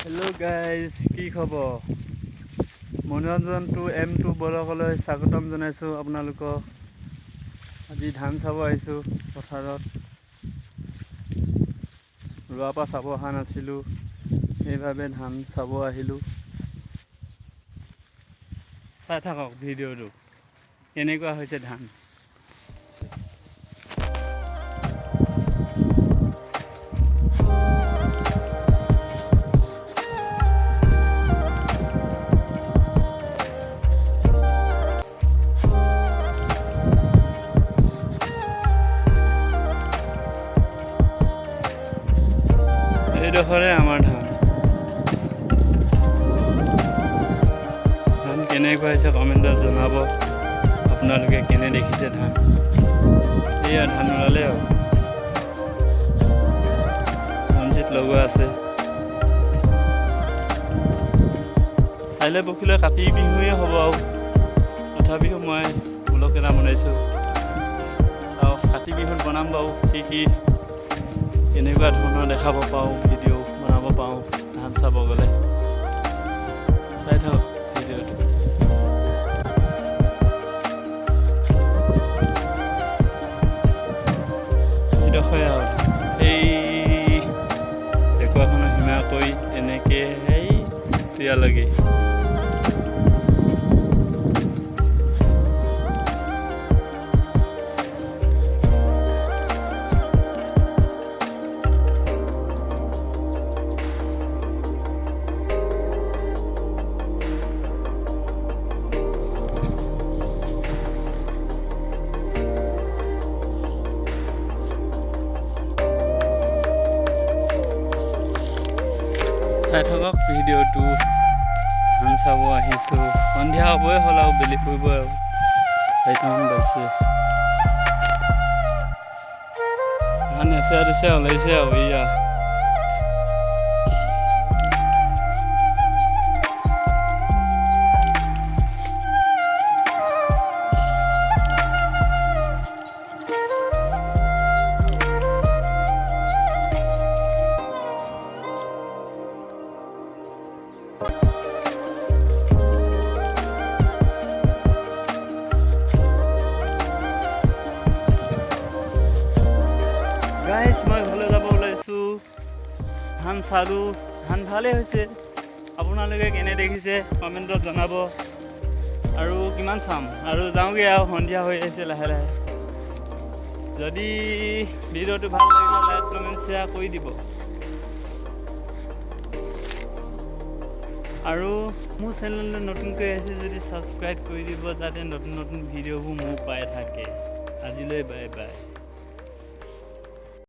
Hello guys, কি খবৰ? মনোৰঞ্জন টু m2Volgsলৈ স্বাগতম জনাইছো আপোনালোকক। আজি ধান চাব আহিছো পথাৰত। ৰোৱাৰ পৰা চাব অহা নাছিলো, সেইভাবে ধান চাব আহিলো। চাই থাকক ভিডিঅ'টো, কেনেকুৱা হৈছে ধান। এইডোখৰে আমাৰ ধান কেনেকুৱা হৈছে কমেণ্টত জনাব। আপোনালোকে কেনে দেখিছে ধান। এয়া ধান ওলালে আৰু ৰঞ্জিত লগোৱা আছে। কাইলৈ পৰহিলৈ কাতি বিহুৱে হ'ব আৰু তথাপিও মই ব্লগ এটা বনাইছোঁ আৰু কাতি বিহুত বনাম বাৰু কি কেনেকুৱা ধৰণৰ দেখাব পাৰোঁ, ভিডিঅ' বনাব পাৰোঁ ধান চাব গ'লে। চাই থাকক ভিডিঅ'টো। এইডোখৰে আৰু এই ঢেকুৱাখনৰ সীমা কৰি তেনেকৈ সেই ইয়ালৈকে। চাই থাকক ভিডিঅ'টো। ধান চাব আহিছোঁ, সন্ধিয়া হ'বই হ'ল আৰু বেলি ফুৰিব আৰু 4টামান বাজিছে। ধান এচিয়া দিছে ওলাইছে আৰু এয়া গাইজ, মই ঘৰলৈ যাব ওলাইছোঁ। ধান চালোঁ, ধান ভালেই হৈছে। আপোনালোকে কেনে দেখিছে কমেণ্টত জনাব। আৰু কিমান চাম, আৰু যাওঁগৈ আৰু সন্ধিয়া হৈ আহিছে লাহে লাহে। যদি ভিডিঅ'টো ভাল লাগিলে লাইক কমেণ্ট শ্বেয়াৰ কৰি দিব। আৰু মোৰ চেনেললৈ নতুনকৈ আহিছে যদি ছাবস্ক্ৰাইব কৰি দিব, যাতে নতুন নতুন ভিডিঅ'বোৰ মোৰ পাই থাকে। আজিলৈ বাই বাই।